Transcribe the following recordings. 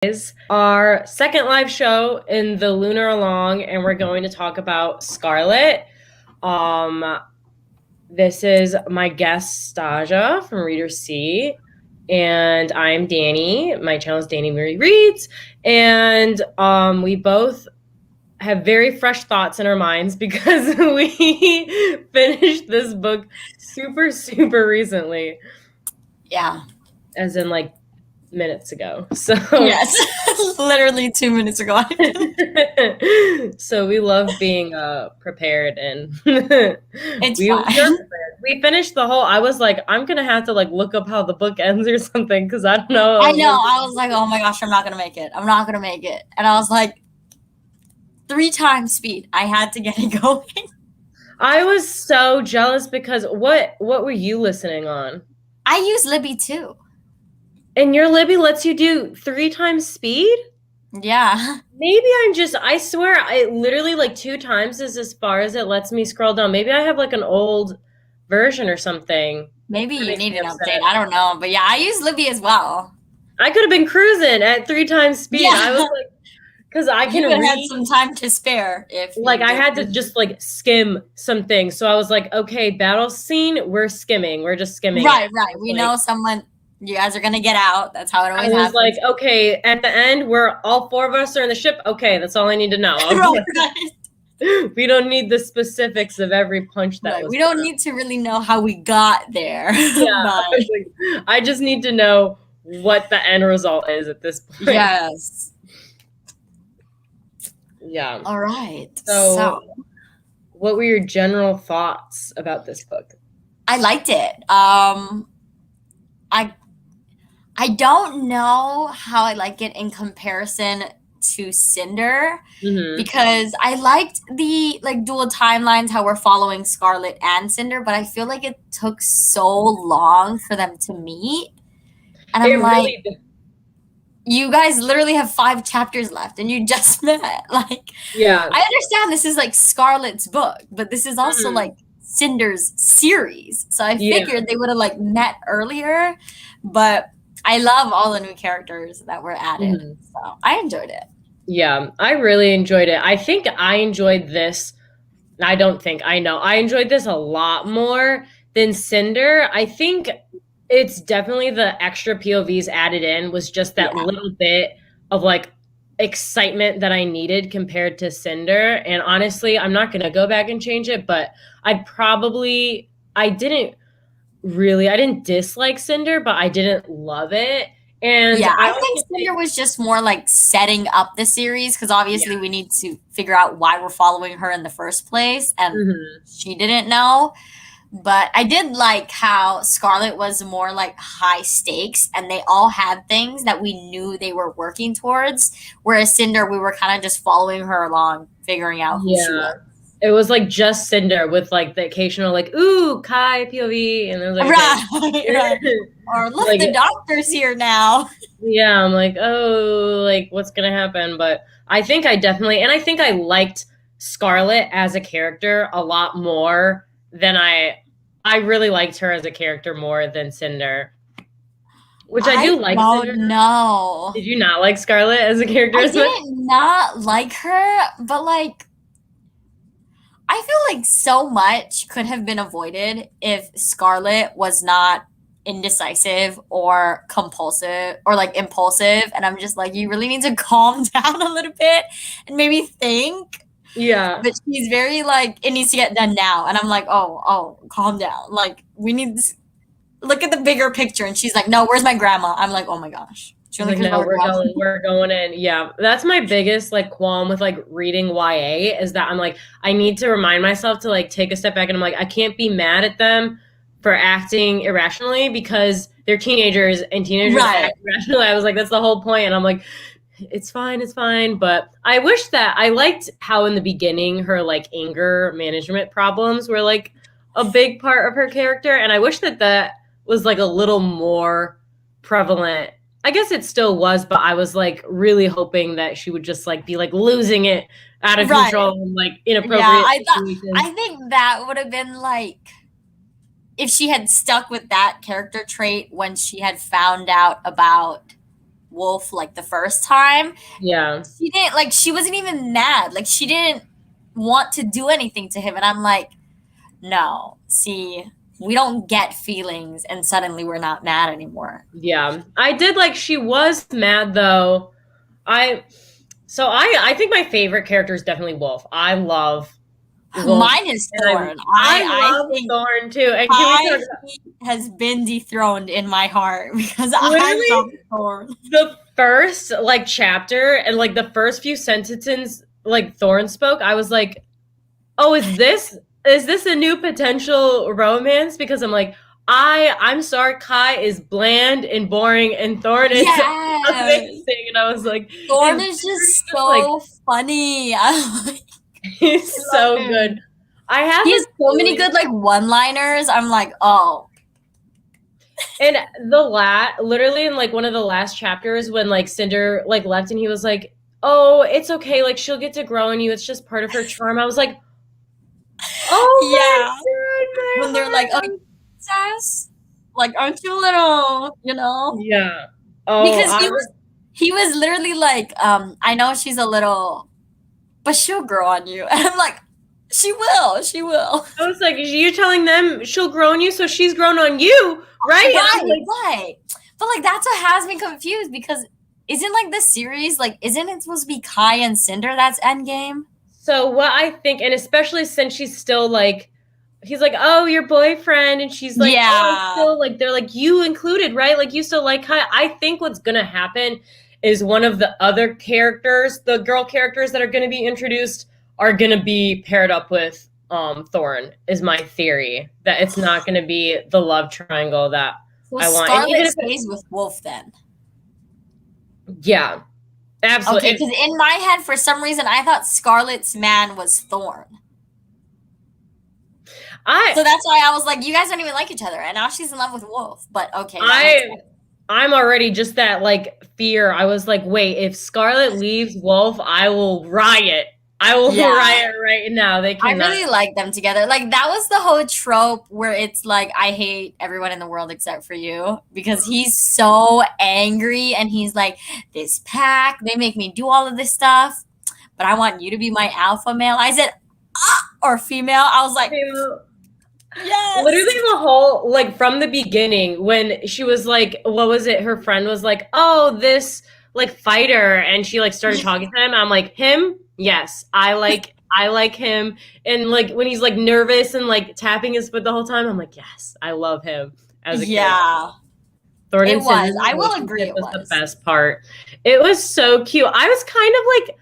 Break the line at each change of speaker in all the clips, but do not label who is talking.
is our second live show in the Lunar Along, and we're going to talk about Scarlet. Um, this is my guest Staja from Reader C, and I'm Danny. My channel is Danny Marie Reads, and we both have very fresh thoughts in our minds because we finished this book super recently.
Yeah.
As in like minutes ago. So
yes, literally 2 minutes ago.
So we love being prepared, and
it's fine.
We finished the whole. I was like, I'm gonna have to like look up how the book ends or something because I don't know.
I know. I was like, oh my gosh, I'm not gonna make it. And I was like, 3 times speed. I had to get it going.
I was so jealous because what were you listening on?
I use Libby too.
And your Libby lets you do 3 times speed?
Yeah.
Maybe I swear, I literally like 2 times is as far as it lets me scroll down. Maybe I have like an old version or something.
Maybe you need an update. I don't know. But yeah, I use Libby as well.
I could have been cruising at 3 times speed. Yeah. I was like, because I can read.
Had some time to spare if
like I had to just like skim some things. So I was like, okay, battle scene, we're skimming. We're just skimming.
Right. We know someone. You guys are gonna get out. That's how it always happens.
Like, okay, at the end, we're all 4 of us are in the ship. Okay, that's all I need to know. Right. We don't need the specifics of every punch that was.
We don't need to really know how we got there.
Yeah, I just need to know what the end result is at this point.
Yes.
Yeah.
All right.
So, what were your general thoughts about this book?
I liked it. I don't know how I like it in comparison to Cinder, because I liked the like dual timelines, how we're following Scarlet and Cinder, but I feel like it took so long for them to meet. And I'm like, you guys literally have 5 chapters left and you just met. Like,
yeah,
I understand this is like Scarlet's book, but this is also like Cinder's series. So I figured they would have like met earlier, but I love all the new characters that were added. So I enjoyed it.
Yeah, I really enjoyed it. I think I enjoyed this. I know. I enjoyed this a lot more than Cinder. I think it's definitely the extra POVs added in was just that little bit of like excitement that I needed compared to Cinder. And honestly, I'm not going to go back and change it, but I didn't dislike Cinder, but I didn't love it. And
yeah, I think Cinder was just more like setting up the series because obviously we need to figure out why we're following her in the first place. And she didn't know. But I did like how Scarlet was more like high stakes and they all had things that we knew they were working towards. Whereas Cinder, we were kind of just following her along, figuring out who she was.
It was like just Cinder with like the occasional like, ooh, Kai POV. And it was like,
right. Or look, like, the doctor's here now.
Yeah, I'm like, oh, like what's going to happen? But I think I liked Scarlet as a character a lot more than I really liked her as a character more than Cinder. Which I do like.
Oh, no.
Did you not like Scarlet as a character?
I did not like her, but like, I feel like so much could have been avoided if Scarlet was not indecisive or compulsive or like impulsive. And I'm just like, you really need to calm down a little bit and maybe think.
Yeah.
But she's very like, it needs to get done now. And I'm like, oh, calm down. Like, we need to look at the bigger picture. And she's like, no, where's my grandma? I'm like, oh my gosh.
Like, no, we're going in. Yeah, that's my biggest like qualm with like reading YA is that I'm like, I need to remind myself to like take a step back, and I'm like, I can't be mad at them for acting irrationally because they're teenagers and teenagers act irrationally. I was like, that's the whole point. And I'm like, it's fine. But I wish that I liked how in the beginning her like anger management problems were like a big part of her character, and I wish that was like a little more prevalent. I guess it still was, but I was like really hoping that she would just like be like losing it out of control and like inappropriate.
Yeah, I think that would have been like if she had stuck with that character trait when she had found out about Wolf like the first time,
Yeah.
she didn't like she wasn't even mad. Like she didn't want to do anything to him. And I'm like, no, see, we don't get feelings and suddenly we're not mad anymore.
Yeah. I did like she was mad though. I think my favorite character is definitely Wolf. I love Wolf.
Mine is
And
Thorn.
I
I
love
think
Thorn too. And can we talk
has been dethroned in my heart because I love
literally
Thorn.
the first like chapter and like the first few sentences like Thorn spoke, I was like, oh, is this a new potential romance? Because I'm like, I'm sorry, Kai is bland and boring and Thorn is
Yes.
amazing. And I was like,
Thorn
and
is just
like
so funny. I
he's
love
so
him.
good. I have
He has so many good like one-liners. I'm like, oh.
And literally in like one of the last chapters when like Cinder like left and he was like, oh, it's okay, like she'll get to grow on you. It's just part of her charm. I was like, oh
Yeah.
my God,
When they're like, oh, princess, like, aren't you a little, you know?
yeah. Oh,
Because he was literally like, I know she's a little, but she'll grow on you. And I'm like, she will.
I was like, you're telling them she'll grow on you, so she's grown on you, right?
Right. But like that's what has me confused because isn't like the series like isn't it supposed to be Kai and Cinder that's Endgame?
So what I think, and especially since she's still like, he's like, oh, your boyfriend, and she's like, oh, I'm still like, they're like, you included, right? Like you still like Kai. I think what's gonna happen is one of the other characters, the girl characters that are gonna be introduced, are gonna be paired up with Thorn. Is my theory that it's not gonna be the love triangle that I want.
Scarlet stays with Wolf then.
Yeah. Absolutely.
Okay, because in my head, for some reason, I thought Scarlet's man was Thorn. So that's why I was like, you guys don't even like each other, and now she's in love with Wolf. But okay,
I'm already just that like fear. I was like, wait, if Scarlet leaves Wolf, I will riot. I will riot right now. They cannot.
I really like them together. Like that was the whole trope where it's like I hate everyone in the world except for you because he's so angry and he's like this pack. They make me do all of this stuff, but I want you to be my alpha male. I said or female. I was like, yes.
Literally the whole like from the beginning when she was like, what was it? Her friend was like, oh, this like fighter, and she like started talking to him. I'm like, him. Yes, I like him. And like when he's like nervous and like tapping his foot the whole time, I'm like, yes, I love him as a kid. Thorn
it was. I will agree. It was
the best part. It was so cute. I was kind of like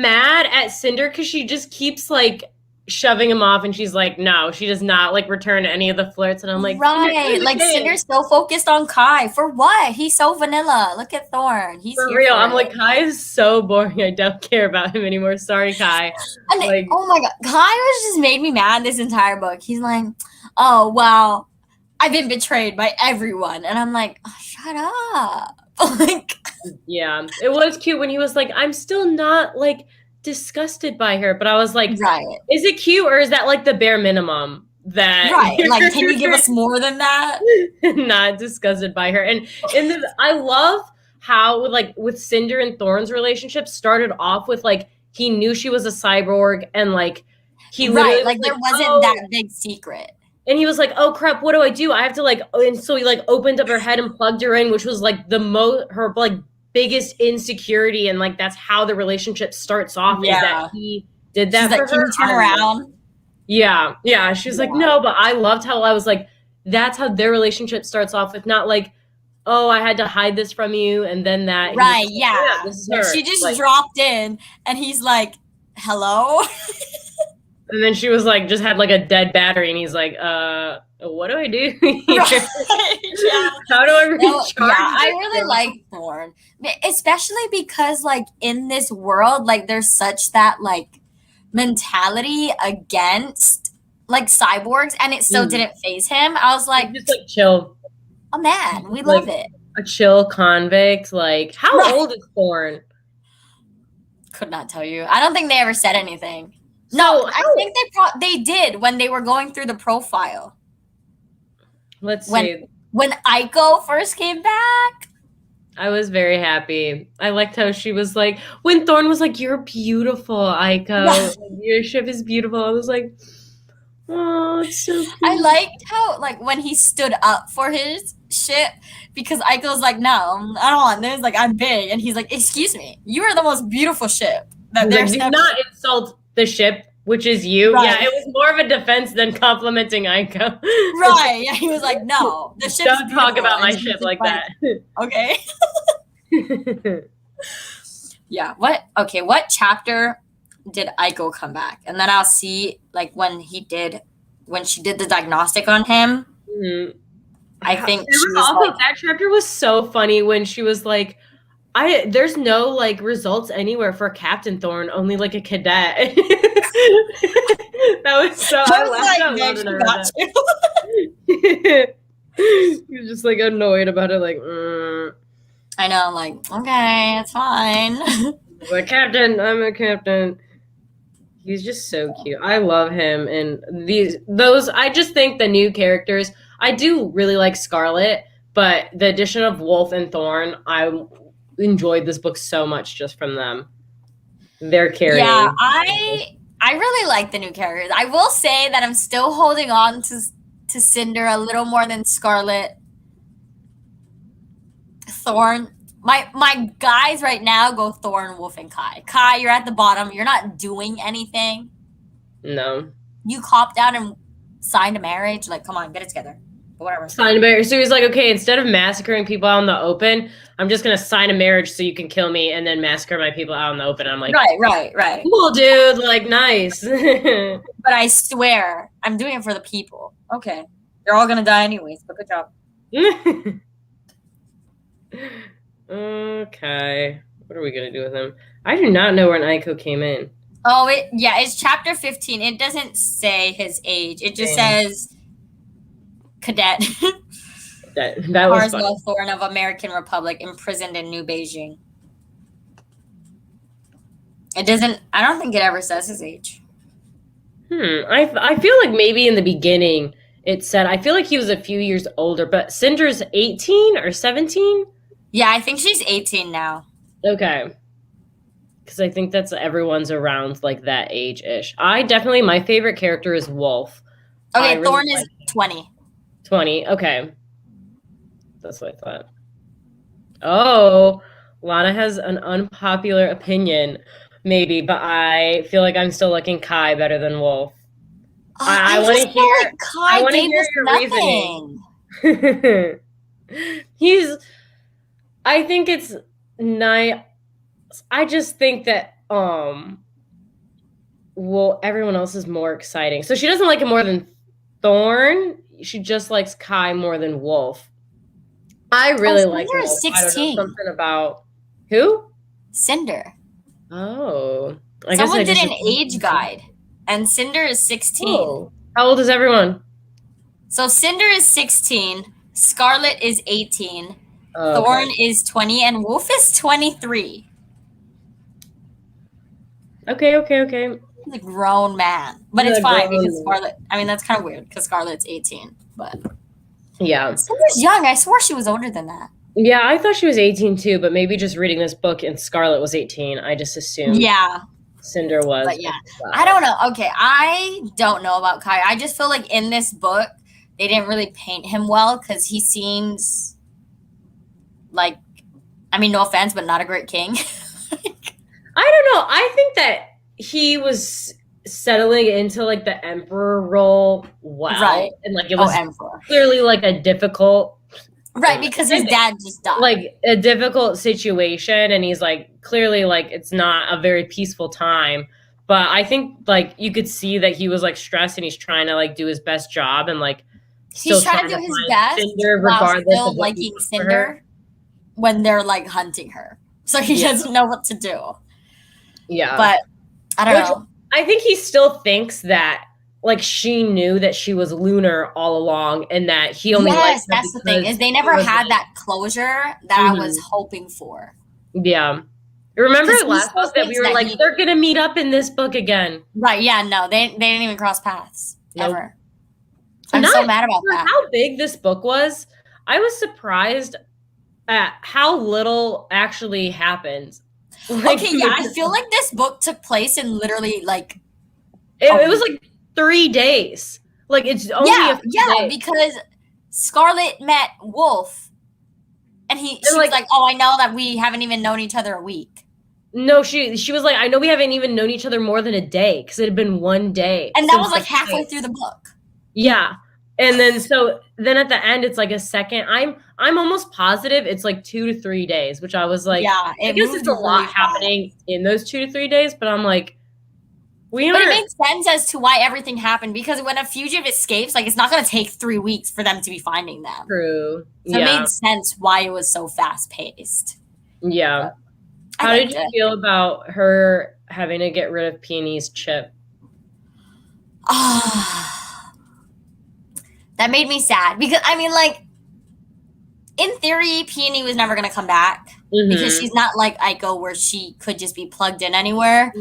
mad at Cinder because she just keeps like shoving him off and she's like, no, she does not like return any of the flirts. And I'm like,
right, like Cinder's so focused on Kai. For what? He's so vanilla. Look at Thorn. He's
for real. I'm like, Kai is so boring. I don't care about him anymore. Sorry, Kai.
And like, oh my God, Kai was just made me mad this entire book. He's like, oh well, I've been betrayed by everyone, and I'm like, oh, shut up. Like,
yeah, it was cute when he was like, I'm still not like disgusted by her, but I was like,
right,
is it cute or is that like the bare minimum that
like can you give us more than that?
Not disgusted by her. And I love how like with Cinder and Thorn's relationship started off with like he knew she was a cyborg and like he
right, like there wasn't that big secret.
And he was like, oh crap, what do? I have to like, and so he like opened up her head and plugged her in, which was like her like biggest insecurity, and like that's how the relationship starts off. Is that he did that. She's for
like, her. Can you turn around?
Yeah. She's like, no, but I loved how I was like, that's how their relationship starts off with not like, oh, I had to hide this from you, and then that.
Right?
Like,
yeah.
This is her.
She just like, dropped in, and he's like, hello.
And then she was like, just had like a dead battery, and he's like, what do I do here?
Right. Yeah.
How do I recharge?
Yeah, I really like Thorn, especially because like in this world, like there's such that like mentality against like cyborgs, and it still didn't faze him. I was like,
just like chill.
Oh man, we love it.
A chill convict. Like, how old is Thorn?
Could not tell you. I don't think they ever said anything. No, I think they did when they were going through the profile.
Let's see.
When Aiko first came back.
I was very happy. I liked how she was like, when Thorn was like, "You're beautiful, Aiko. Your ship is beautiful." I was like, "Oh, it's so
I
cute."
liked how, like, when he stood up for his ship, because Aiko's like, no, I don't want this. Like, I'm big. And he's like, excuse me, you are the most beautiful ship that
He's like,
there's
"Do
ever.
not insult the ship, which is you."
Right.
Yeah, it was more of a defense than complimenting Aiko.
Right. Yeah, he was like, no, the ship's
Don't
beautiful.
talk about my
And she's
ship
just
like that.
okay. Yeah. What chapter did Aiko come back? And then I'll see, like, when she did the diagnostic on him.
Mhm.
I think
There
she
was
was
also
like,
that chapter was so funny when she was like, there's no like results anywhere for Captain Thorn, only like a cadet. That was so I laughed out loud when I read that. He was just like annoyed about it, like,
I know, I'm like, okay, it's fine.
like, Captain, I'm a captain. He's just so cute. I love him, and those. I just think the new characters. I do really like Scarlet, but the addition of Wolf and Thorn, I enjoyed this book so much just from them. They're carrying.
Yeah, I really like the new characters. I will say that I'm still holding on to Cinder a little more than Scarlet. Thorn. My guys right now go Thorn, Wolf, and Kai. Kai, you're at the bottom. You're not doing anything.
No.
You copped out and signed a marriage. Like, come on, get it together. But whatever.
Signed a marriage. So he's like, okay, instead of massacring people out in the open, I'm just gonna sign a marriage so you can kill me and then massacre my people out in the open. I'm like,
right.
cool, dude. Like, nice.
But I swear, I'm doing it for the people. Okay. They're all gonna die anyways, but good job.
Okay. What are we gonna do with him? I do not know when Aiko came in.
Oh, it's chapter 15. It doesn't say his age. It just says cadet.
That was fun.
Thorn of American Republic, imprisoned in New Beijing. It doesn't. I don't think it ever says his age.
I feel like maybe in the beginning it said. I feel like he was a few years older, but Cinder's 18 or 17.
Yeah, I think she's 18 now.
Okay. Because I think that's everyone's around like that age-ish. My favorite character is Wolf.
Okay, Thorn is 20.
20, okay. That's what I thought. Oh, Lana has an unpopular opinion, maybe, but I feel like I'm still liking Kai better than Wolf. I want to hear.
Like Kai gave us nothing.
Reasoning. I think it's nice. I just think that everyone else is more exciting. So she doesn't like him more than Thorn. She just likes Kai more than Wolf. I really like Wolf.
16.
I don't know, something about who?
Cinder.
Oh,
someone did an age guide, and Cinder is 16.
Oh. How old is everyone?
So Cinder is 16. Scarlet is 18.
Oh,
Thorn is 20, and Wolf is 23.
Okay.
He's a grown man. But it's fine because Scarlet, I mean, that's kind of weird because Scarlet's 18. But
yeah.
Cinder's young. I swore she was older than that.
Yeah, I thought she was 18 too, but maybe just reading this book and Scarlet was 18. I just assumed.
Yeah.
Cinder was.
But yeah. I don't know. Okay, I don't know about Kai. I just feel like in this book, they didn't really paint him well because he seems like, I mean, no offense, but not a great king.
I don't know. I think that he was settling into like the emperor role well.
Right.
And like it was clearly like a difficult.
Right, because his dad just died.
Like a difficult situation, and he's like clearly like it's not a very peaceful time. But I think like you could see that he was like stressed and he's trying to like do his best job and like
he's trying to do his best
Cinder,
while still liking Cinder when they're like hunting her. So he doesn't know what to do.
Yeah.
But I don't know.
I think he still thinks that like she knew that she was Lunar all along and that he only liked her.
That's the thing, is they never had that closure that I was hoping for.
Yeah. Remember last book that we were like, they're gonna meet up in this book again.
Right, yeah, no, they didn't even cross paths. Ever. I'm so mad about that.
How big this book was, I was surprised at how little actually happens. Like,
Okay, yeah, I feel like this book took place in literally like
it was like 3 days. Like it's only a few
yeah,
days.
because Scarlet met Wolf, and
And
she was like, "Oh, I know that we haven't even known each other a week."
no, she was like, I know we haven't even known each other more than a day because it had been one day,
and that was like halfway through the book.
Yeah, and then at the end, it's like a second. I'm almost positive it's like 2 to 3 days, which I was like,
Yeah,
I guess it's a lot happening in those 2 to 3 days, but I'm like,
but it makes sense as to why everything happened, because when a fugitive escapes, like it's not going to take 3 weeks for them to be finding them.
True.
So it made sense why it was so fast paced.
Yeah. How did you feel about her having to get rid of Peony's chip?
That made me sad because I mean, like, in theory, Peony was never going to come back because she's not like Aiko where she could just be plugged in anywhere.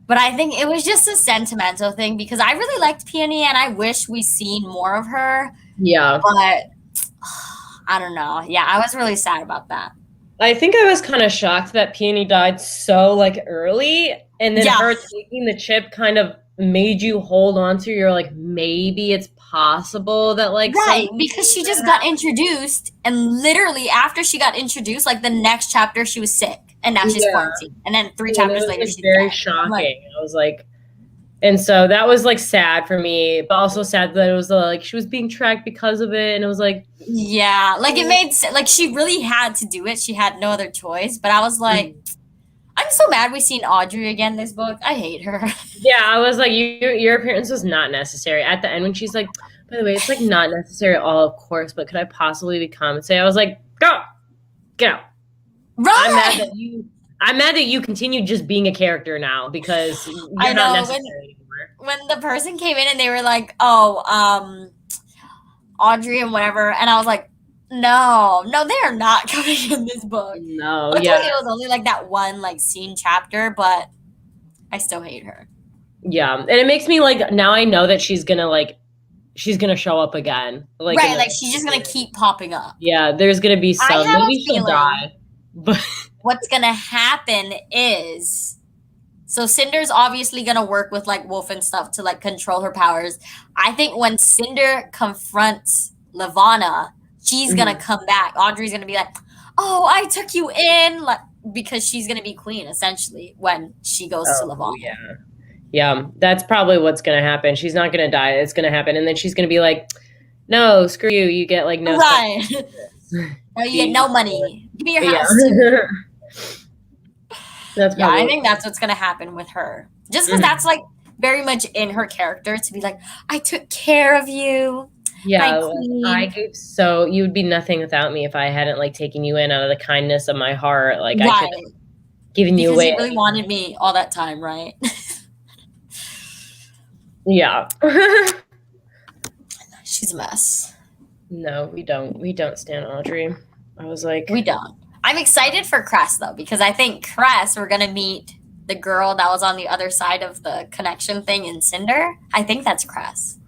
But I think it was just a sentimental thing because I really liked Peony and I wish we seen more of her.
Yeah.
But I don't know. Yeah, I was really sad about that.
I think I was kind of shocked that Peony died so like early, and then her taking the chip kind of made you hold on to. You're like, maybe it's possible that like
because she just got introduced, and literally after she got introduced, like the next chapter she was sick, and now she's quarantined, and then 3 chapters later she's
very shocking. I was like, and so that was like sad for me, but also sad that it was like she was being tracked because of it, and it was like,
yeah, like it made like she really had to do it. She had no other choice. But I was like, I'm so mad we seen Audrey again this book. I hate her.
Yeah, I was like, your appearance was not necessary. At the end when she's like, by the way, it's like not necessary at all, of course, but could I possibly be compensated? I was like, go, get out.
Right.
I'm mad that you continue just being a character now because you're not necessary anymore.
When the person came in and they were like, oh, Audrey and whatever, and I was like, no, they're not coming in this book.
No,
Luckily, it was only like that one like scene chapter, but I still hate her.
Yeah, and it makes me like now I know that she's gonna show up again. Like
like she's just gonna keep popping up.
Yeah, there's gonna be some. Maybe she'll die. But
what's gonna happen is, so Cinder's obviously gonna work with like Wolf and stuff to like control her powers. I think when Cinder confronts Levana, she's gonna come back. Audrey's gonna be like, "Oh, I took you in," like because she's gonna be queen essentially when she goes to Levana.
Yeah, that's probably what's gonna happen. She's not gonna die. It's gonna happen, and then she's gonna be like, "No, screw you. You get like no."
Right. No, you get no money. Give me your house.
That's
I think that's what's gonna happen with her. Just because that's like very much in her character to be like, I took care of you.
Yeah, you would be nothing without me if I hadn't like taken you in out of the kindness of my heart. Like I could have given you away.
You really wanted me all that time, right?
Yeah.
She's a mess.
No, we don't stand Audrey. I was like,
we don't. I'm excited for Cress though, because I think Cress, we're gonna meet the girl that was on the other side of the connection thing in Cinder. I think that's Cress.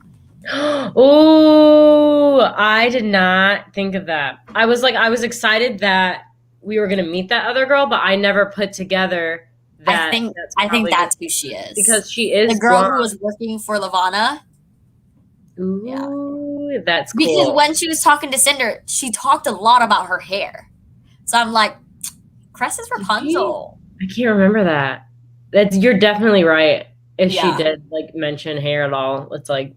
Oh, I did not think of that. I was excited that we were gonna meet that other girl, but I never put together that.
I think that's who she is,
because she is
the girl who was working for Levana.
Ooh, that's cool.
Because when she was talking to Cinder, she talked a lot about her hair. So I'm like, Cress is Rapunzel.
I can't remember that. You're definitely right. If she did like mention hair at all, it's like,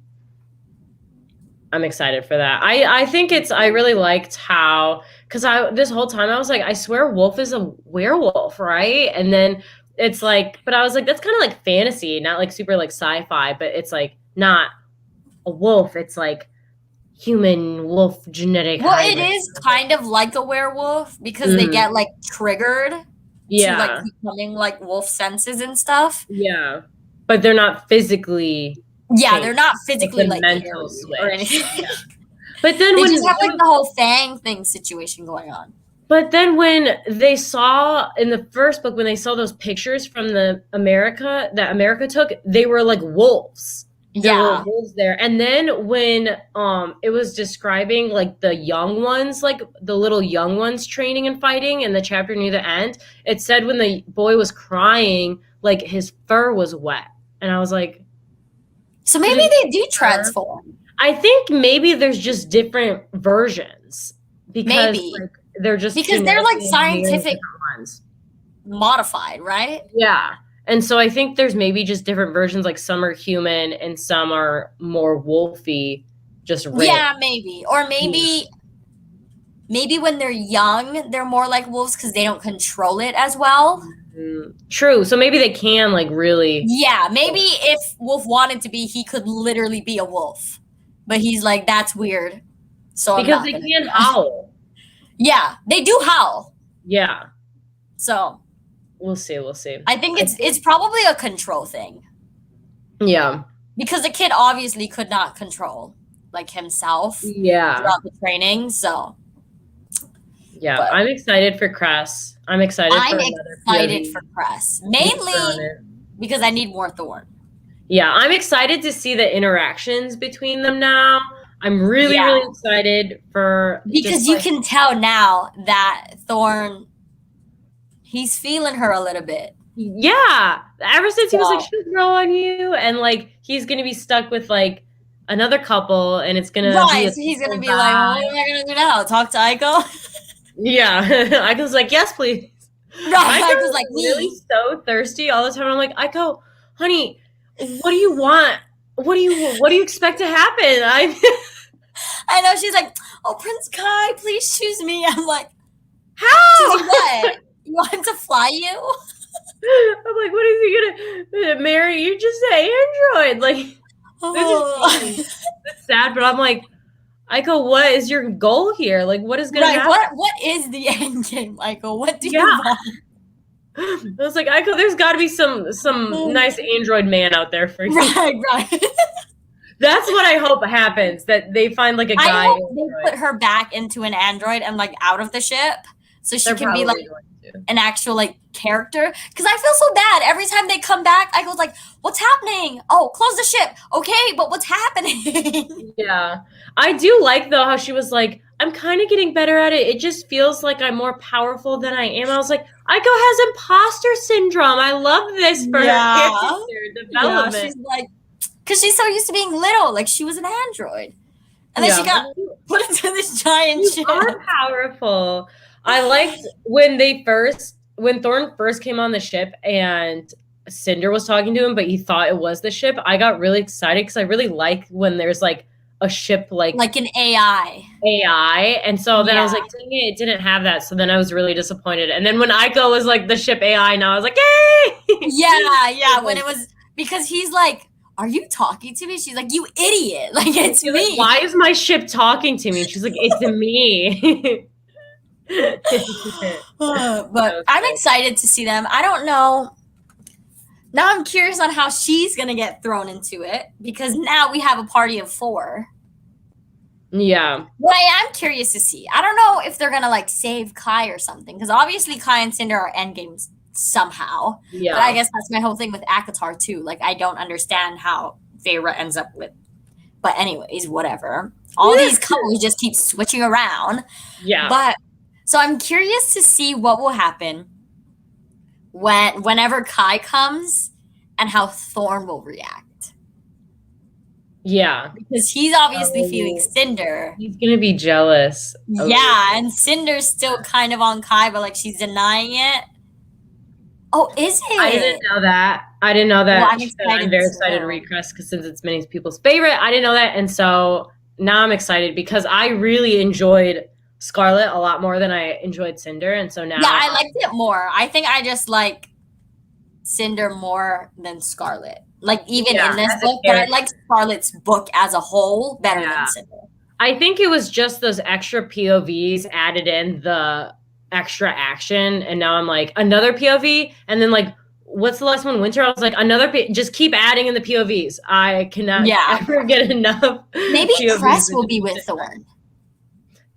I'm excited for that. I think I really liked how, because this whole time I was like, I swear Wolf is a werewolf, right? And then it's like, but I was like, that's kind of like fantasy, not like super like sci-fi, but it's like not a wolf. It's like human wolf genetic.
Well, it is kind of like a werewolf because they get like triggered to like becoming like wolf senses and stuff.
Yeah, but they're not physically.
Yeah, they're not physically like
mental switch
or anything.
But then
they just have like the whole Fang thing situation going on.
But then when they saw in the first book, when they saw those pictures from that America took, they were like wolves. There were
Yeah.
wolves there. And then when it was describing like the young ones, like the little young ones training and fighting in the chapter near the end, it said when the boy was crying, like his fur was wet. And I was like,
So maybe they do transform.
I think maybe there's just different versions because
Maybe.
like they're just
Because they're like scientific
ones.
modified, right?
Yeah. And so I think there's maybe just different versions, like some are human and some are more wolfy, just red.
Yeah, maybe. Or maybe when they're young, they're more like wolves because they don't control it as well.
True. So maybe they can like really.
Yeah, maybe if Wolf wanted to be, he could literally be a wolf. But he's like, that's weird. So
because they can howl.
Yeah, they do howl.
Yeah.
So
we'll see.
I think it's probably a control thing.
Yeah.
Because the kid obviously could not control like himself.
Yeah.
Throughout the training. So
yeah, but I'm excited for Cress. I'm excited
for Cress. Mainly because I need more Thorn.
Yeah, I'm excited to see the interactions between them now. I'm really excited for
because you can tell now that Thorn, he's feeling her a little bit.
Yeah, ever since he was like, she'll grow on you, and like he's gonna be stuck with like another couple, and it's gonna
he's gonna be like, what am I gonna do now? Talk to Aiko?
Yeah, Aiko's like, yes, please.
Right, Aiko's like,
really so thirsty all the time. I'm like, Aiko, honey, what do you want? What do you expect to happen?
I know, she's like, oh, Prince Kai, please choose me. I'm like,
how?
What? You want him to fly you?
I'm like, what is he gonna marry you? Just an android? Like, this is sad, but I'm like, Aiko, what is your goal here? Like, what is gonna happen?
What is the end game, Aiko? What do you want?
I was like, Aiko, there's got to be some nice android man out there for you.
Right.
That's what I hope happens. That they find like a guy.
I hope they put her back into an android and like out of the ship, so she can be like an actual like character. Because I feel so bad every time they come back. I go like, "What's happening? Oh, close the ship. Okay, but what's happening?"
Yeah, I do like though how she was like, "I'm kind of getting better at it. It just feels like I'm more powerful than I am." I was like, Aiko has imposter syndrome. I love this for her character development.
Yeah, she's like, because she's so used to being little, like she was an android, and then she got put into this giant ship.
Are powerful. I liked when Thorn first came on the ship and Cinder was talking to him, but he thought it was the ship. I got really excited because I really like when there's like a ship like
an AI.
And so then I was like, dang it didn't have that. So then I was really disappointed. And then when Aiko was like the ship AI, now I was like, yay!
Yeah. When it was, because he's like, are you talking to me? She's like, you idiot. Like, it's me.
Like, why is my ship talking to me? She's like, it's me.
But I'm excited to see them. I don't know. Now I'm curious on how she's going to get thrown into it, because now we have a party of 4.
Yeah.
What I am curious to see, I don't know if they're going to like save Kai or something, because obviously Kai and Cinder are endgames somehow. Yeah. But I guess that's my whole thing with Akatar too. Like, I don't understand how Feyre ends up with. But anyways, whatever. All these couples just keep switching around.
Yeah.
But so I'm curious to see what will happen whenever Kai comes and how Thorn will react.
Yeah.
Because he's obviously feeling Cinder.
He's going to be jealous.
Yeah, and Cinder's still kind of on Kai, but like she's denying it. Oh, is it?
I didn't know that. Well, I'm very excited to read Crest because since it's many people's favorite, I didn't know that. And so now I'm excited because I really enjoyed Scarlet a lot more than I enjoyed Cinder. And so now.
Yeah, I liked it more. I think I just like Cinder more than Scarlet. Like, even in this book, but I liked Scarlet's book as a whole better than Cinder.
I think it was just those extra POVs added in the extra action, and now I'm like, another POV, and then like, what's the last one, Winter? I was like, just keep adding in the POVs. I cannot ever get enough.
Maybe Cress will be with Thorn.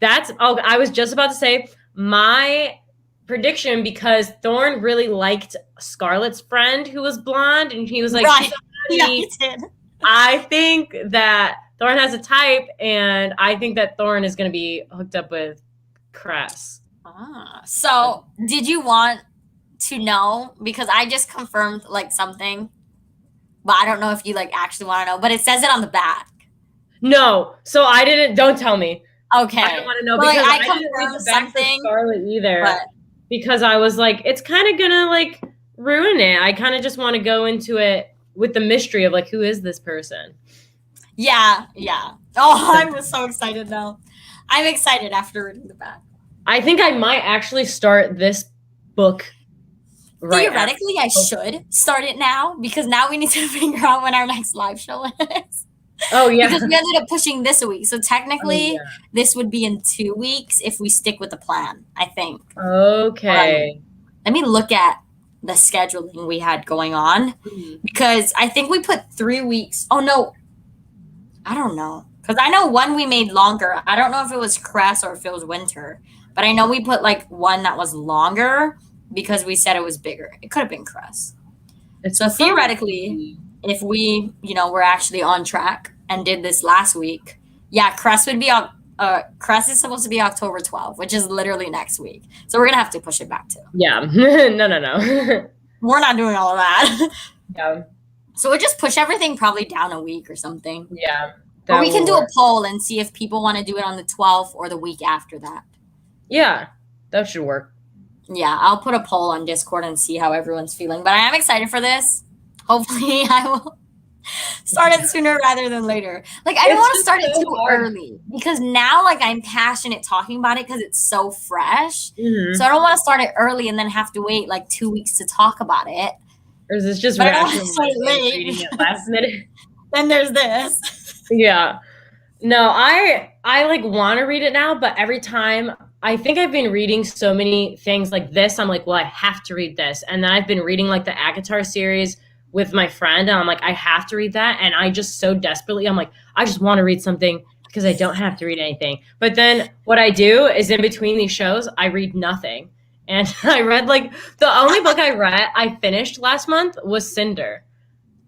I was just about to say my prediction, because Thorn really liked Scarlet's friend who was blonde, and he was like,
right. Yeah, he did.
I think that Thorne has a type, and I think that Thorne is going to be hooked up with Cress.
So did you want to know? Because I just confirmed like something, but I don't know if you like actually want to know. But it says it on the back.
No, so I didn't. Don't tell me.
Okay,
I don't want to know
well,
because
like, I
didn't read the back for
something,
Scarlet either.
but
because I was like, it's kind of gonna like ruin it. I kind of just want to go into it with the mystery of like, who is this person?
yeah. Oh, I was so excited now. I'm excited after reading the back.
I think I might actually start this book.
Theoretically, I should start it now because now we need to figure out when our next live show is.
Oh, yeah.
Because we ended up pushing this a week. So technically, this would be in 2 weeks if we stick with the plan, I think.
Okay.
Let me look at the scheduling we had going on because I think we put 3 weeks. Oh, no. I don't know. Because I know one we made longer. I don't know if it was Cress or if it was Winter. But I know we put like one that was longer because we said it was bigger. It could have been Cress. So theoretically, if we, we're actually on track and did this last week, yeah, Cress would be on. Cress is supposed to be October 12th, which is literally next week. So we're gonna have to push it back too.
Yeah, no.
We're not doing all of that.
Yeah.
So we'll just push everything probably down a week or something.
Yeah.
Or we can do a poll and see if people want to do it on the 12th or the week after that.
Yeah, that should work.
Yeah, I'll put a poll on Discord and see how everyone's feeling. But I am excited for this. Hopefully, I will start it sooner rather than later. Like, I don't want to start it too early because now, like, I'm passionate talking about it because it's so fresh.
Mm-hmm.
So I don't want to start it early and then have to wait like 2 weeks to talk about it.
Or is this just reading it last minute?
Then there's this.
Yeah. No, I like want to read it now, but every time I think I've been reading so many things like this, I'm like, well, I have to read this. And then I've been reading like the Akatar series with my friend, and I'm like, I have to read that. And I just so desperately, I'm like, I just want to read something because I don't have to read anything. But then what I do is in between these shows, I read nothing. And I read like the only book I finished last month was Cinder.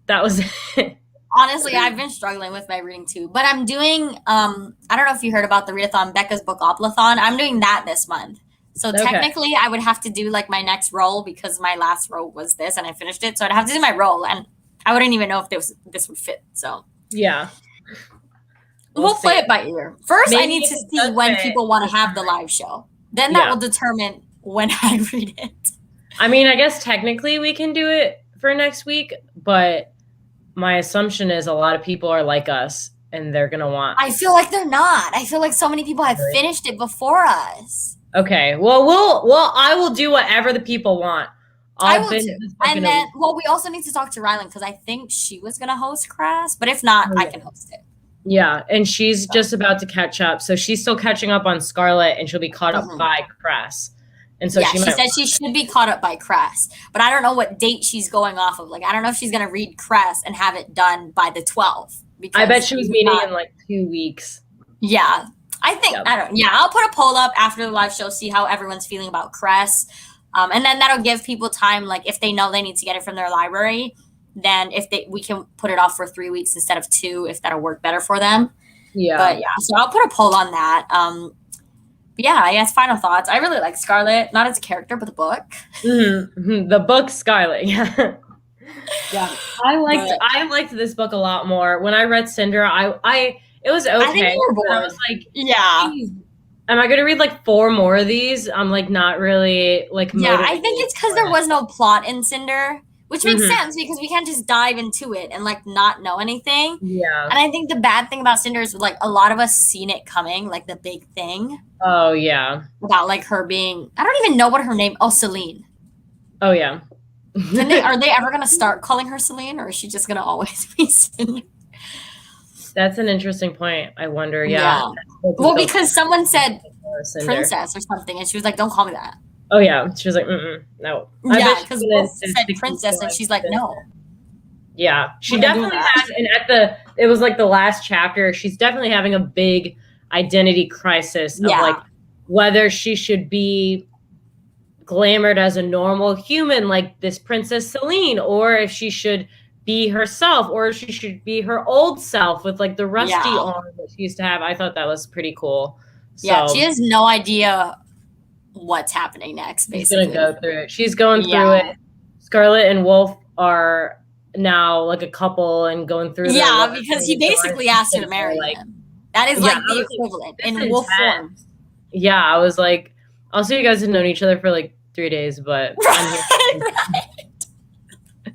That was it.
Honestly, I've been struggling with my reading too, but I'm doing, I don't know if you heard about the readathon, Becca's Bookoplathon. I'm doing that this month. So technically I would have to do like my next roll because my last roll was this and I finished it. So I'd have to do my roll and I wouldn't even know if this would fit. So
yeah,
we'll play it by ear. First, maybe I need to see when people want to have the live show. Then that will determine when I read it.
I mean, I guess technically we can do it for next week, but my assumption is a lot of people are like us and they're going to want.
I feel like they're not. I feel like so many people have finished it before us.
Okay. Well, I will do whatever the people want.
I will too. And then, we also need to talk to Rylan because I think she was going to host Crass, but if not, I can host it.
Yeah. And she's just about to catch up. So she's still catching up on Scarlet and she'll be caught up by Crass. And so
she said she should be caught up by Cress, but I don't know what date she's going off of. Like, I don't know if she's going to read Cress and have it done by the 12th.
I bet she was meeting in like 2 weeks.
Yeah. I think, I'll put a poll up after the live show, see how everyone's feeling about Cress. And then that'll give people time, like if they know they need to get it from their library, then we can put it off for 3 weeks instead of 2, if that'll work better for them.
Yeah.
But yeah, so I'll put a poll on that. I guess final thoughts. I really like Scarlet, not as a character, but the book.
Mm-hmm. The book Scarlet, yeah. Yeah, I liked this book a lot more. When I read Cinder, it was okay.
I think you were bored.
I was like, am I going to read like 4 more of these? I'm like not really like motivated.
I think it's because there was no plot in Cinder. Which makes sense because we can't just dive into it and like not know anything.
Yeah.
And I think the bad thing about Cinder is like a lot of us seen it coming, like the big thing.
Oh yeah.
About like her being, I don't even know what her name. Oh, Celine.
Oh yeah.
Are they ever gonna start calling her Celine, or is she just gonna always be Cinder?
That's an interesting point. I wonder. Yeah.
Well, because someone said princess or something, and she was like, "Don't call me that."
Oh yeah, she was like, no.
Yeah, because Wolf said princess, and she's like, no.
Yeah, she definitely has. And it was like the last chapter. She's definitely having a big identity crisis of like whether she should be glamored as a normal human like this Princess Celine, or if she should be herself, or she should be her old self with like the rusty
Yeah.
arm that she used to have. I thought that was pretty cool.
Yeah, she
So
has no idea what's happening next,
she's gonna
basically.
go through it. She's going through
Yeah.
it. Scarlet and Wolf are now like a couple and going through their
Yeah,
love
because he
and
basically asked her to
they're
marry
like,
him. That is
yeah,
like
I
the
was like,
equivalent
that's
in wolf form.
intense. Yeah, I was like, also you guys had known each other for like 3 days, but I'm here.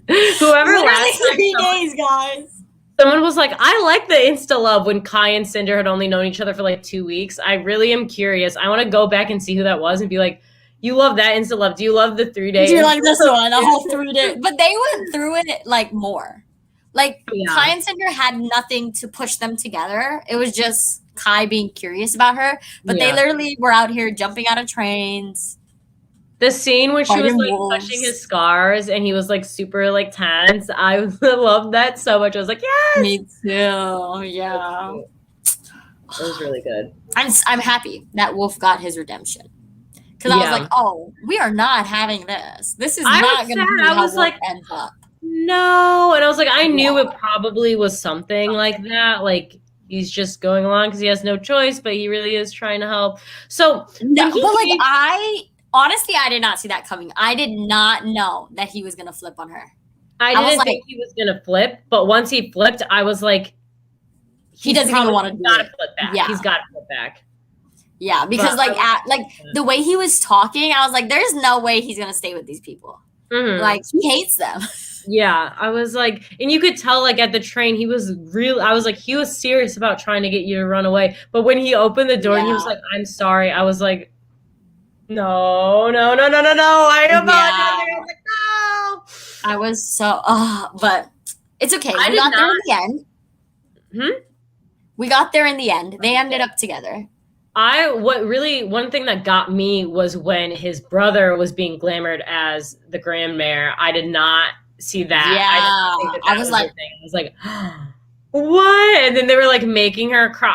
Right.
Whoever
Literally
last time
3 days, guys.
someone was like, I like the Insta love when Kai and Cinder had only known each other for like 2 weeks. I really am curious. I want to go back and see who that was and be like, you love that Insta love. Do you love the 3-day?
Do you like this one? A whole 3 day. But they went through it like more. Like Kai and Cinder had nothing to push them together. It was just Kai being curious about her. But they literally were out here jumping out of trains.
The scene when she was like touching his scars and he was like super like tense. I loved that so much. I was like, yes.
Me too. Yeah.
It was really good.
I'm happy that Wolf got his redemption. Because I was like, oh, we are not having this. This is not going to be how Wolf ends up.
No. And I was like, I knew it probably was something like that. Like, he's just going along because he has no choice, but he really is trying to help. So,
no, but like, honestly, I did not see that coming. I did not know that he was going to flip on her.
I didn't think he was going to flip, but once he flipped, I was like,
he doesn't even want to do it.
Flip back. Yeah. He's got to flip back.
Yeah, because the way he was talking, I was like, there's no way he's going to stay with these people. Mm-hmm. Like, he hates them.
Yeah, I was like, and you could tell like at the train, he was I was like, he was serious about trying to get you to run away. But when he opened the door and he was like, I'm sorry, I was like, no. I am not. I was like, no.
I was so, but it's okay. We got there in the end. We got there in the end. They ended up together.
One thing that got me was when his brother was being glamored as the grandmare. I did not see that.
Yeah.
I was like, what? And then they were like making her cry.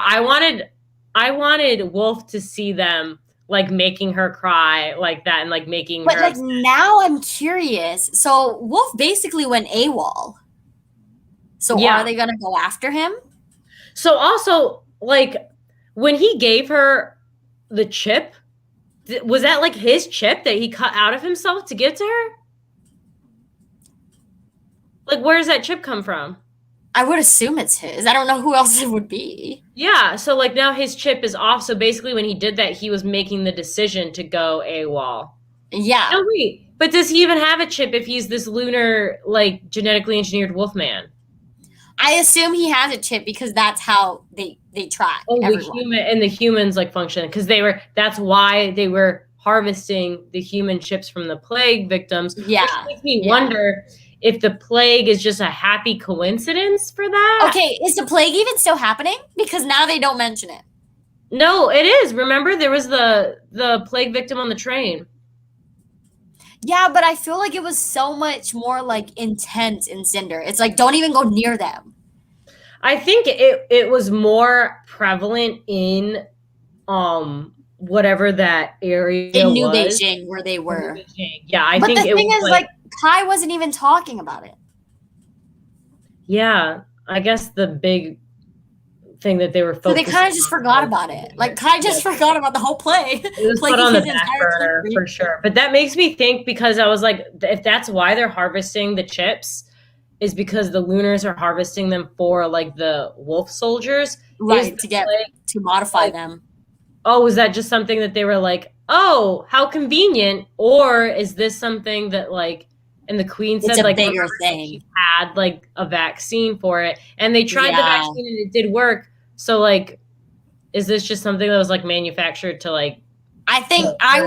I wanted Wolf to see them like making her cry like that and like making
her.
But
like now I'm curious. So Wolf basically went AWOL. So are they gonna go after him?
So also like when he gave her the chip, was that like his chip that he cut out of himself to give to her? Like, where does that chip come from?
I would assume it's his. I don't know who else it would be.
Yeah, so like now his chip is off. So basically when he did that, he was making the decision to go AWOL.
Yeah.
No, wait. But does he even have a chip if he's this lunar, like, genetically engineered wolfman?
I assume he has a chip because that's how they track everyone.
The humans like function because that's why they were harvesting the human chips from the plague victims.
Yeah.
Which makes me wonder if the plague is just a happy coincidence for that.
Okay, is the plague even still happening? Because now they don't mention it.
No, it is. Remember there was the plague victim on the train.
Yeah, but I feel like it was so much more like intense in Cinder. It's like, don't even go near them.
I think it was more prevalent in whatever that area
in New Beijing where they were.
Yeah, I
think
the
thing is like Kai wasn't even talking about it.
Yeah, I guess the big thing that they were focusing on.
So they kind of just forgot about it. Like Kai just forgot about the whole play.
It was put on the back burner for sure. But that makes me think because I was like, if that's why they're harvesting the chips, is because the Lunars are harvesting them for like the wolf soldiers,
right? To modify them.
Oh, is that just something that they were like, oh, how convenient? Or is this something that like, and the queen said like
bigger thing.
She had like a vaccine for it, and they tried the vaccine and it did work. So like, is this just something that was like manufactured to like?
I think I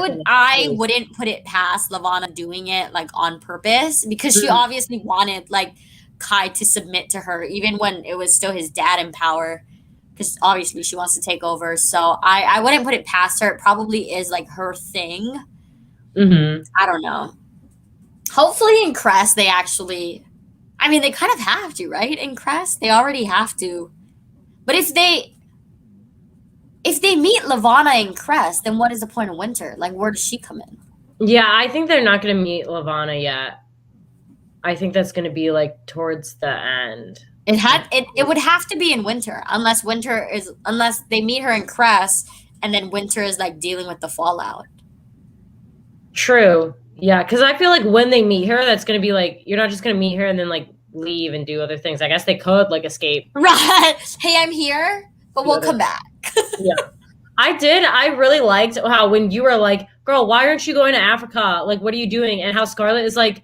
wouldn't put it past Lavana doing it like on purpose because she obviously wanted like Kai to submit to her even when it was still his dad in power because obviously she wants to take over. So I wouldn't put it past her. It probably is like her thing. I don't know. Hopefully in Crest they actually, I mean they kind of have to, right? In Crest they already have to. But if they meet Lavana and Crest, then what is the point of Winter? Like, where does she come in?
Yeah, I think they're not going to meet Lavana yet. I think that's going to be like towards the end.
It would have to be in winter unless they meet her in Crest and then winter is like dealing with the fallout.
True. Yeah, because I feel like when they meet her, that's going to be like, you're not just going to meet her and then like leave and do other things. I guess they could like escape.
Right. Hey, I'm here, but we'll come back.
Yeah. I really liked how when you were like, girl, why aren't you going to Africa? Like, what are you doing? And how Scarlet is like,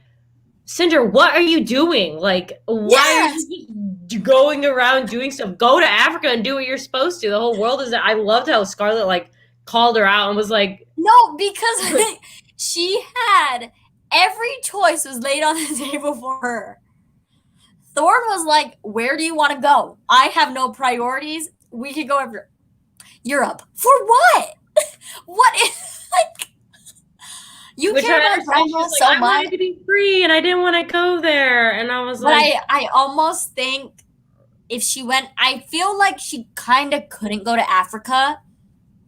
Cinder, what are you doing? Like, why are you going around doing stuff? Go to Africa and do what you're supposed to. The whole world is. I loved how Scarlet like called her out and was like,
no, because she had every choice was laid on the table for her. Thorn was like, where do you want to go? I have no priorities. We could go everywhere. Europe. For what? What is like you care about Grandma so much.
I wanted to be free and I didn't want to go there. And I was like,
I almost think if she went, I feel like she kind of couldn't go to Africa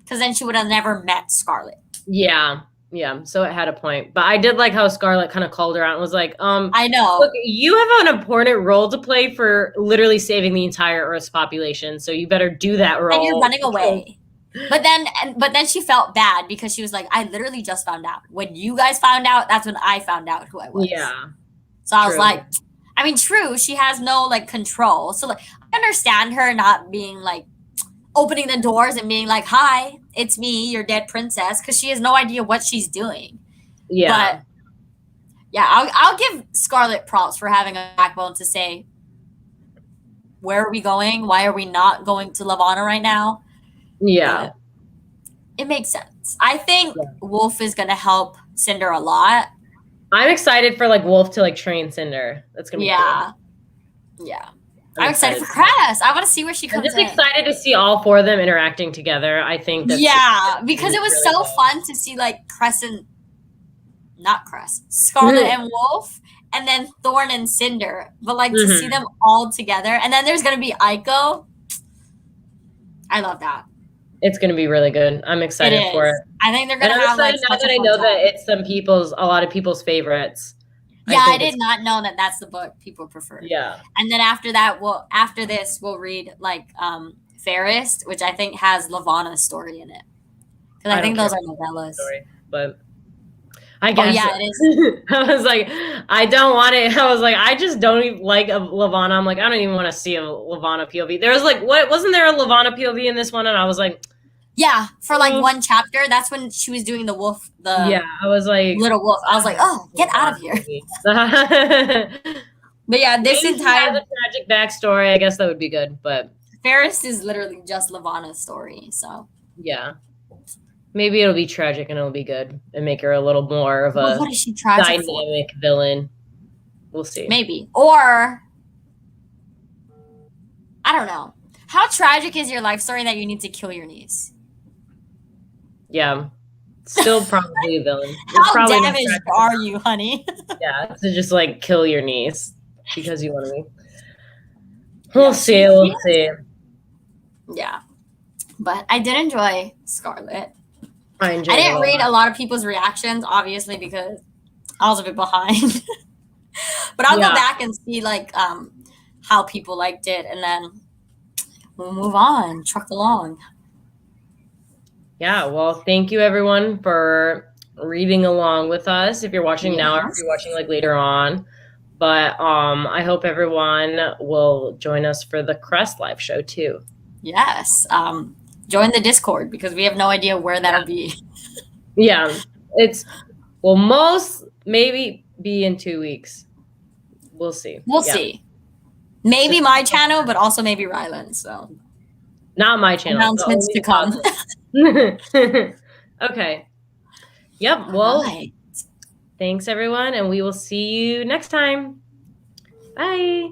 because then she would have never met Scarlet.
Yeah. Yeah. So it had a point. But I did like how Scarlet kind of called her out and was like,
I know.
Look, you have an important role to play for literally saving the entire Earth's population. So you better do that role.
And you're running away. But then she felt bad because she was like, I literally just found out. When you guys found out, that's when I found out who I was.
Yeah.
So I was like, I mean, true, she has no like control. So like I understand her not being like opening the doors and being like, hi, it's me, your dead princess, because she has no idea what she's doing.
Yeah.
But yeah, I'll give Scarlet props for having a backbone to say, where are we going? Why are we not going to Lavana right now?
Yeah.
It makes sense. I think Wolf is going to help Cinder a lot.
I'm excited for like Wolf to like train Cinder. That's going to be
cool. Yeah. I'm excited for Crest. I want to see where she comes in.
I'm just excited to see all four of them interacting together. I think that's
because it was really so fun to see like Scarlet and Wolf, and then Thorn and Cinder. But like to see them all together. And then there's going to be Aiko. I love that.
It's going to be really good. I'm excited for it.
I think they're going to have like
now that I know that it's a lot of people's favorites.
Yeah, I did not know that that's the book people prefer.
Yeah.
And then after that, after this, we'll read like Fairest, which I think has Lavana's story in it. Because I think those are novellas.
But I guess.
Oh, yeah, it is.
I was like, I don't want it. I was like, I just don't even like a Lavana. I'm like, I don't even want to see a Lavana POV. There was like, wasn't there a Lavana POV in this one? And I was like,
yeah, for like one chapter. That's when she was doing the wolf.
I was like,
little wolf. I was like, oh, get out of here. But yeah, this entire
tragic backstory. I guess that would be good. But
Fairest is literally just Lavana's story. So
yeah, maybe it'll be tragic and it'll be good and make her a little more of a
what is she tragic
dynamic villain. We'll see.
Maybe, or I don't know. How tragic is your life story that you need to kill your niece?
Yeah, still probably a villain.
How damaged are you, honey?
Yeah, to just like kill your niece because you want to be. We'll see. We'll see.
Yeah, but I did enjoy Scarlet.
I
didn't read a lot of people's reactions, obviously, because I was a bit behind. But I'll go back and see like how people liked it, and then we'll move on, truck along. Yeah,
well, thank you everyone for reading along with us. If you're watching now or if you're watching like later on. But I hope everyone will join us for the Crest live show too.
Yes. Join the Discord because we have no idea where that'll be.
Yeah. Maybe be in 2 weeks. We'll see.
We'll see. Maybe my channel, but also maybe Ryland's. So
not my channel.
Announcements to come.
Okay. Yep. Well, thanks everyone, and we will see you next time. Bye.